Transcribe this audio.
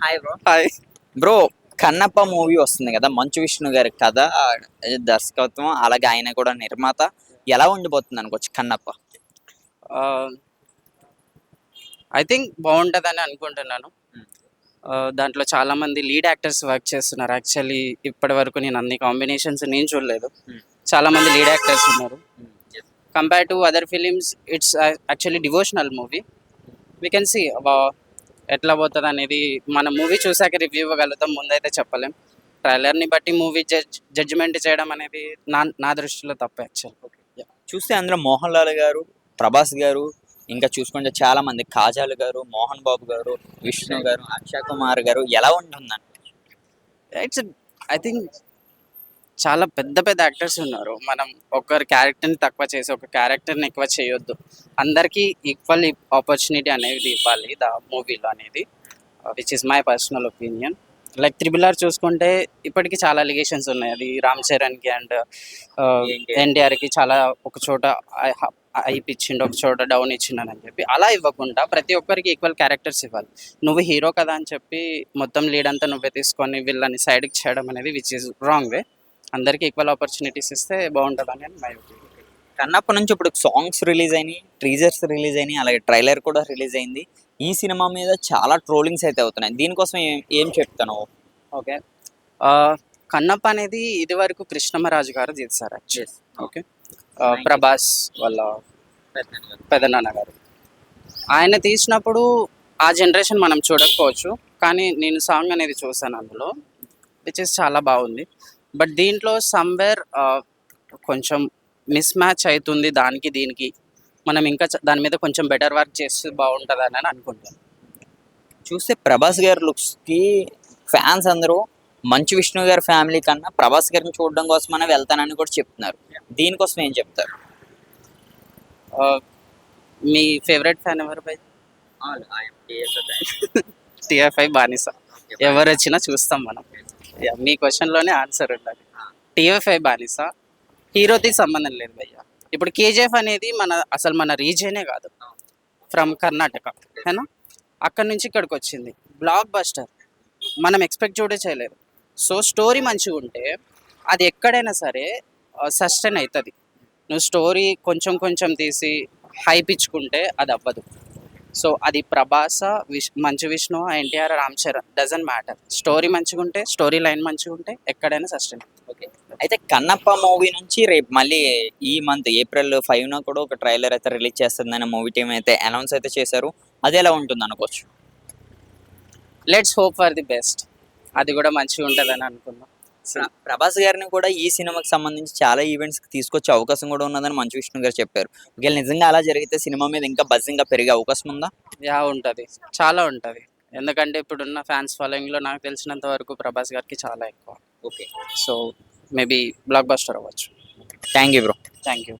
Hi bro. Hi. Bro, Kannappa movie వస్తుంది కదా, మంచు విష్ణు గారి కథ, దర్శకత్వం, అలాగే ఆయన కూడా నిర్మాత. ఎలా ఉండిపోతుంది అనుకోవచ్చు కన్నప్ప? ఐ థింక్ బాగుంటుందని అనుకుంటున్నాను. దాంట్లో చాలా మంది లీడ్ యాక్టర్స్ వర్క్ చేస్తున్నారు. యాక్చువల్లీ ఇప్పటి వరకు నేను అన్ని కాంబినేషన్స్ నేను చూడలేదు. చాలా మంది లీడ్ యాక్టర్స్ ఉన్నారు. Compare to other films it's actually devotional movie. We can see ఎట్లా పోతుంది అనేది మన మూవీ చూసాక రివ్యూ ఇవ్వగలుగుతాం, ముందైతే చెప్పలేం. ట్రైలర్ని బట్టి మూవీ జడ్జిమెంట్ చేయడం అనేది నా దృష్టిలో తప్ప యాక్చువల్. చూస్తే అందులో మోహన్ లాల్ గారు, ప్రభాస్ గారు, ఇంకా చూసుకుంటే చాలా మంది, కాజాల్ గారు, మోహన్ బాబు గారు, విష్ణు గారు, అక్షయ్ కుమార్ గారు, ఎలా ఉంటుందండి? ఇట్స్ ఐ థింక్ చాలా పెద్ద పెద్ద యాక్టర్స్ ఉన్నారు. మనం ఒకరి క్యారెక్టర్ని తక్కువ చేసి ఒక క్యారెక్టర్ని ఎక్కువ చేయొద్దు. అందరికీ ఈక్వల్ ఆపర్చునిటీ అనేది ఇవ్వాలి ద మూవీలో అనేది, which is my personal opinion. Like RRR చూసుకుంటే ఇప్పటికీ చాలా అలిగేషన్స్ ఉన్నాయి. అది రామ్ చరణ్కి అండ్ ఎన్టీఆర్కి చాలా ఒక చోట హైప్ ఇచ్చిండు, ఒక చోట డౌన్ ఇచ్చిండని చెప్పి అలా ఇవ్వకుండా ప్రతి ఒక్కరికి ఈక్వల్ క్యారెక్టర్స్ ఇవ్వాలి. నువ్వు హీరో కదా అని చెప్పి మొత్తం లీడ్ అంతా నువ్వే తీసుకొని వీళ్ళని సైడ్కి చేయడం అనేది విచ్ ఇస్ రాంగ్ వే. అందరికీ ఈక్వల్ ఆపర్చునిటీస్ ఇస్తే బాగుంటుందని అని మై ఒపీనియన్. కన్నప్ప నుంచి ఇప్పుడు సాంగ్స్ రిలీజ్ అయినాయి, టీజర్స్ రిలీజ్ అయినాయి, అలాగే ట్రైలర్ కూడా రిలీజ్ అయింది. ఈ సినిమా మీద చాలా ట్రోలింగ్స్ అయితే అవుతున్నాయి. దీనికోసం ఏం చెప్తాను? ఓకే, కన్నప్ప అనేది ఇది వరకు కృష్ణమరాజు గారు చేశారు యాక్చువల్లీ. ఓకే, ప్రభాస్ వాళ్ళ పెదనాన్న గారు ఆయన తీసినప్పుడు ఆ జనరేషన్ మనం చూడకపోవచ్చు, కానీ నేను సాంగ్ అనేది చూసాను అందులో, విచ్ ఇస్ చాలా బాగుంది. బట్ దీంట్లో సమ్వేర్ కొంచెం మిస్ మ్యాచ్ అవుతుంది దానికి దీనికి. మనం ఇంకా దాని మీద కొంచెం బెటర్ వర్క్ చేస్తే బాగుంటుందని అని అనుకుంటాను. చూస్తే ప్రభాస్ గారి లుక్స్కి ఫ్యాన్స్ అందరూ మంచు విష్ణు గారి ఫ్యామిలీ కన్నా ప్రభాస్ గారిని చూడడం కోసమనే వెళ్తానని కూడా చెప్తున్నారు. దీనికోసం ఏం చెప్తారు? మీ ఫేవరెట్ ఫ్యాన్ ఎవరు బై? TFI బానిస. ఎవరు వచ్చినా చూస్తాం మనం. మీ క్వశ్చన్లోనే ఆన్సర్ ఉండాలి. TFI బానిస. హీరోతో సంబంధం లేదు భయ్య. ఇప్పుడు KGF అనేది అసలు మన రీజియనే కాదు, ఫ్రమ్ కర్ణాటక హేనా. అక్కడి నుంచి ఇక్కడికి వచ్చింది బ్లాక్ బస్టర్, మనం ఎక్స్పెక్ట్ చూడే చేయలేదు. సో స్టోరీ మంచిగా ఉంటే అది ఎక్కడైనా సరే సస్టైన్ అవుతుంది. నువ్వు స్టోరీ కొంచెం కొంచెం తీసి హైప్ ఇచ్చుకుంటే అది అవ్వదు. సో అది Prabhasa, Manchu Vishnu, NTR, Ram Charan, doesn't matter. Story మంచిగా ఉంటే, స్టోరీ లైన్ మంచిగా ఉంటే ఎక్కడైనా సస్టైన్. ఓకే, అయితే కన్నప్ప మూవీ నుంచి రేపు మళ్ళీ ఈ మంత్ April 5న కూడా ఒక ట్రైలర్ అయితే రిలీజ్ చేస్తుందని మూవీ టీం అయితే అనౌన్స్ అయితే చేశారు. అది ఎలా ఉంటుంది అనుకోవచ్చు? Let's hope for the best. అది కూడా మంచిగా ఉంటుందని అనుకున్నాం. ప్రభాస్ గారిని కూడా ఈ సినిమాకి సంబంధించి చాలా ఈవెంట్స్కి తీసుకొచ్చే అవకాశం కూడా ఉన్నదని మంచు విష్ణు గారు చెప్పారు. ఒకవేళ నిజంగా అలా జరిగితే సినిమా మీద ఇంకా బజ్ ఇంకా పెరిగే అవకాశం ఉందా? యా ఉంటుంది, చాలా ఉంటుంది. ఎందుకంటే ఇప్పుడున్న ఫ్యాన్స్ ఫాలోయింగ్లో నాకు తెలిసినంత వరకు ప్రభాస్ గారికి చాలా ఎక్కువ. Okay, so maybe blockbuster అవ్వచ్చు. Thank you bro. Thank you.